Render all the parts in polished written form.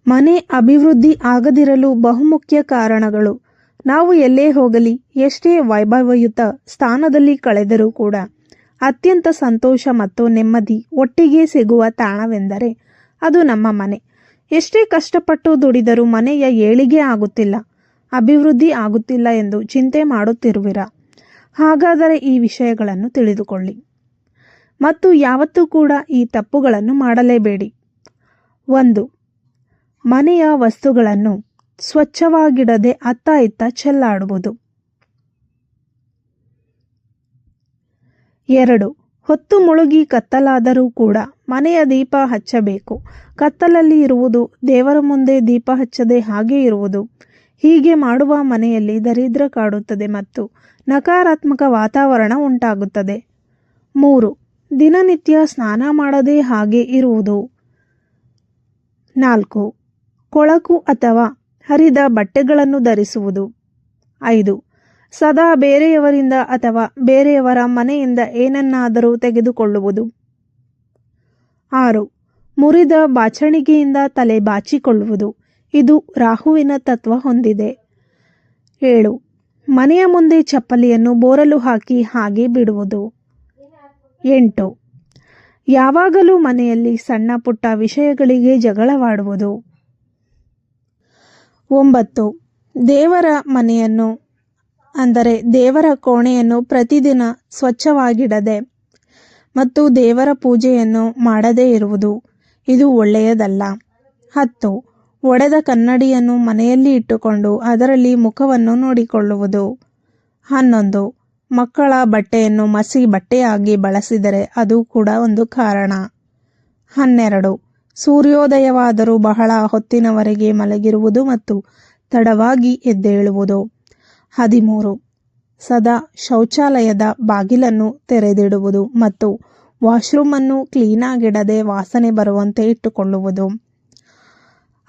ಮನೆ ಅಭಿವೃದ್ಧಿ ಆಗದಿರಲು ಬಹುಮುಖ್ಯ ಕಾರಣಗಳು. ನಾವು ಎಲ್ಲೇ ಹೋಗಲಿ, ಎಷ್ಟೇ ವೈಭವಯುತ ಸ್ಥಾನದಲ್ಲಿ ಕಳೆದರೂ ಕೂಡ ಅತ್ಯಂತ ಸಂತೋಷ ಮತ್ತು ನೆಮ್ಮದಿ ಒಟ್ಟಿಗೆ ಸಿಗುವ ತಾಣವೆಂದರೆ ಅದು ನಮ್ಮ ಮನೆ. ಎಷ್ಟೇ ಕಷ್ಟಪಟ್ಟು ದುಡಿದರೂ ಮನೆಯ ಏಳಿಗೆ ಆಗುತ್ತಿಲ್ಲ, ಅಭಿವೃದ್ಧಿ ಆಗುತ್ತಿಲ್ಲ ಎಂದು ಚಿಂತೆ ಮಾಡುತ್ತಿರುವಿರಾ? ಹಾಗಾದರೆ ಈ ವಿಷಯಗಳನ್ನು ತಿಳಿದುಕೊಳ್ಳಿ ಮತ್ತು ಯಾವತ್ತೂ ಕೂಡ ಈ ತಪ್ಪುಗಳನ್ನು ಮಾಡಲೇಬೇಡಿ. 1. ಮನೆಯ ವಸ್ತುಗಳನ್ನು ಸ್ವಚ್ಛವಾಗಿಡದೆ ಅತ್ತ ಇತ್ತ ಚೆಲ್ಲಾಡುವುದು. 2. ಹೊತ್ತು ಮುಳುಗಿ ಕತ್ತಲಾದರೂ ಕೂಡ ಮನೆಯ ದೀಪ ಹಚ್ಚಬೇಕು. ಕತ್ತಲಲ್ಲಿ ಇರುವುದು, ದೇವರ ಮುಂದೆ ದೀಪ ಹಚ್ಚದೆ ಹಾಗೆ ಇರುವುದು. ಹೀಗೆ ಮಾಡುವ ಮನೆಯಲ್ಲಿ ದರಿದ್ರ ಕಾಡುತ್ತದೆ ಮತ್ತು ನಕಾರಾತ್ಮಕ ವಾತಾವರಣ ಉಂಟಾಗುತ್ತದೆ. 3. ದಿನನಿತ್ಯ ಸ್ನಾನ ಮಾಡದೆ ಹಾಗೆ ಇರುವುದು. 4. ಕೊಳಕು ಅಥವಾ ಹರಿದ ಬಟ್ಟೆಗಳನ್ನು ಧರಿಸುವುದು. 5. ಸದಾ ಬೇರೆಯವರಿಂದ ಅಥವಾ ಬೇರೆಯವರ ಮನೆಯಿಂದ ಏನನ್ನಾದರೂ ತೆಗೆದುಕೊಳ್ಳುವುದು. 6. ಮುರಿದ ಬಾಚಣಿಗೆಯಿಂದ ತಲೆ ಬಾಚಿಕೊಳ್ಳುವುದು. ಇದು ರಾಹುವಿನ ತತ್ವ ಹೊಂದಿದೆ. 7. ಮನೆಯ ಮುಂದೆ ಚಪ್ಪಲಿಯನ್ನು ಬೋರಲು ಹಾಕಿ ಹಾಗೆ ಬಿಡುವುದು. 8. ಯಾವಾಗಲೂ ಮನೆಯಲ್ಲಿ ಸಣ್ಣ ಪುಟ್ಟ ವಿಷಯಗಳಿಗೆ ಜಗಳವಾಡುವುದು. 9. ದೇವರ ಮನೆಯನ್ನು ಅಂದರೆ ದೇವರ ಕೋಣೆಯನ್ನು ಪ್ರತಿದಿನ ಸ್ವಚ್ಛವಾಗಿಡದೆ ಮತ್ತು ದೇವರ ಪೂಜೆಯನ್ನು ಮಾಡದೇ ಇರುವುದು. ಇದು ಒಳ್ಳೆಯದಲ್ಲ. 10. ಒಡೆದ ಕನ್ನಡಿಯನ್ನು ಮನೆಯಲ್ಲಿ ಇಟ್ಟುಕೊಂಡು ಅದರಲ್ಲಿ ಮುಖವನ್ನು ನೋಡಿಕೊಳ್ಳುವುದು. 11. ಮಕ್ಕಳ ಬಟ್ಟೆಯನ್ನು ಮಸಿ ಬಟ್ಟೆಯಾಗಿ ಬಳಸಿದರೆ ಅದು ಕೂಡ ಒಂದು ಕಾರಣ. 12. ಸೂರ್ಯೋದಯವಾದರೂ ಬಹಳ ಹೊತ್ತಿನವರೆಗೆ ಮಲಗಿರುವುದು ಮತ್ತು ತಡವಾಗಿ ಎದ್ದೇಳುವುದು. 13. ಸದಾ ಶೌಚಾಲಯದ ಬಾಗಿಲನ್ನು ತೆರೆದಿಡುವುದು ಮತ್ತು ವಾಶ್ರೂಮನ್ನು ಕ್ಲೀನಾಗಿಡದೆ ವಾಸನೆ ಬರುವಂತೆ ಇಟ್ಟುಕೊಳ್ಳುವುದು.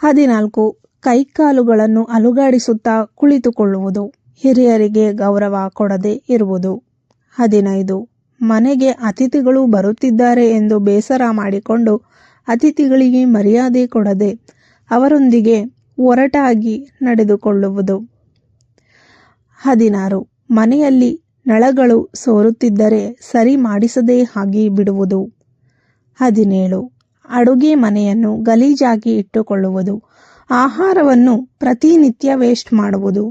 14. ಕೈಕಾಲುಗಳನ್ನು ಅಲುಗಾಡಿಸುತ್ತಾ ಕುಳಿತುಕೊಳ್ಳುವುದು. ಹಿರಿಯರಿಗೆ ಗೌರವ ಕೊಡದೆ ಇರುವುದು. 15. ಮನೆಗೆ ಅತಿಥಿಗಳು ಬರುತ್ತಿದ್ದಾರೆ ಎಂದು ಬೇಸರ ಮಾಡಿಕೊಂಡು ಅತಿಥಿಗಳಿಗೆ ಮರ್ಯಾದೆ ಕೊಡದೆ ಅವರೊಂದಿಗೆ ಒರಟಾಗಿ ನಡೆದುಕೊಳ್ಳುವುದು. 16. ಮನೆಯಲ್ಲಿ ನಳಗಳು ಸೋರುತ್ತಿದ್ದರೆ ಸರಿ ಮಾಡಿಸದೆ ಹಾಗೆ ಬಿಡುವುದು. 17. ಅಡುಗೆ ಮನೆಯನ್ನು ಗಲೀಜಾಗಿ ಇಟ್ಟುಕೊಳ್ಳುವುದು. ಆಹಾರವನ್ನು ಪ್ರತಿನಿತ್ಯ ವೇಸ್ಟ್ ಮಾಡುವುದು.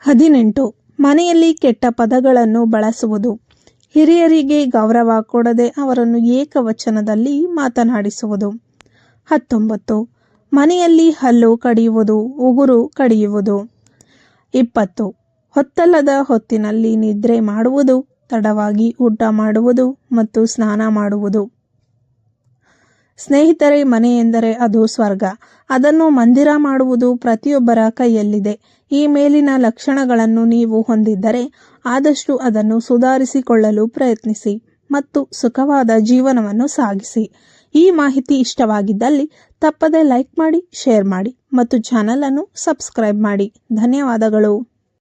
18. ಮನೆಯಲ್ಲಿ ಕೆಟ್ಟ ಪದಗಳನ್ನು ಬಳಸುವುದು. ಹಿರಿಯರಿಗೆ ಗೌರವ ಕೊಡದೆ ಅವರನ್ನು ಏಕವಚನದಲ್ಲಿ ಮಾತನಾಡಿಸುವುದು. 19. ಮನೆಯಲ್ಲಿ ಹಲ್ಲು ಕಡಿಯುವುದು, ಉಗುರು ಕಡಿಯುವುದು. 20. ಹೊತ್ತಲ್ಲದ ಹೊತ್ತಿನಲ್ಲಿ ನಿದ್ರೆ ಮಾಡುವುದು, ತಡವಾಗಿ ಊಟ ಮಾಡುವುದು ಮತ್ತು ಸ್ನಾನ ಮಾಡುವುದು. ಸ್ನೇಹಿತರೆ, ಮನೆ ಎಂದರೆ ಅದು ಸ್ವರ್ಗ. ಅದನ್ನು ಮಂದಿರ ಮಾಡುವುದು ಪ್ರತಿಯೊಬ್ಬರ ಕೈಯಲ್ಲಿದೆ. ಈ ಮೇಲಿನ ಲಕ್ಷಣಗಳನ್ನು ನೀವು ಹೊಂದಿದ್ದರೆ ಆದಷ್ಟು ಅದನ್ನು ಸುಧಾರಿಸಿಕೊಳ್ಳಲು ಪ್ರಯತ್ನಿಸಿ ಮತ್ತು ಸುಖವಾದ ಜೀವನವನ್ನು ಸಾಗಿಸಿ. ಈ ಮಾಹಿತಿ ಇಷ್ಟವಾಗಿದ್ದಲ್ಲಿ ತಪ್ಪದೆ ಲೈಕ್ ಮಾಡಿ, ಶೇರ್ ಮಾಡಿ ಮತ್ತು ಚಾನಲ್ ಅನ್ನು ಸಬ್ಸ್ಕ್ರೈಬ್ ಮಾಡಿ. ಧನ್ಯವಾದಗಳು.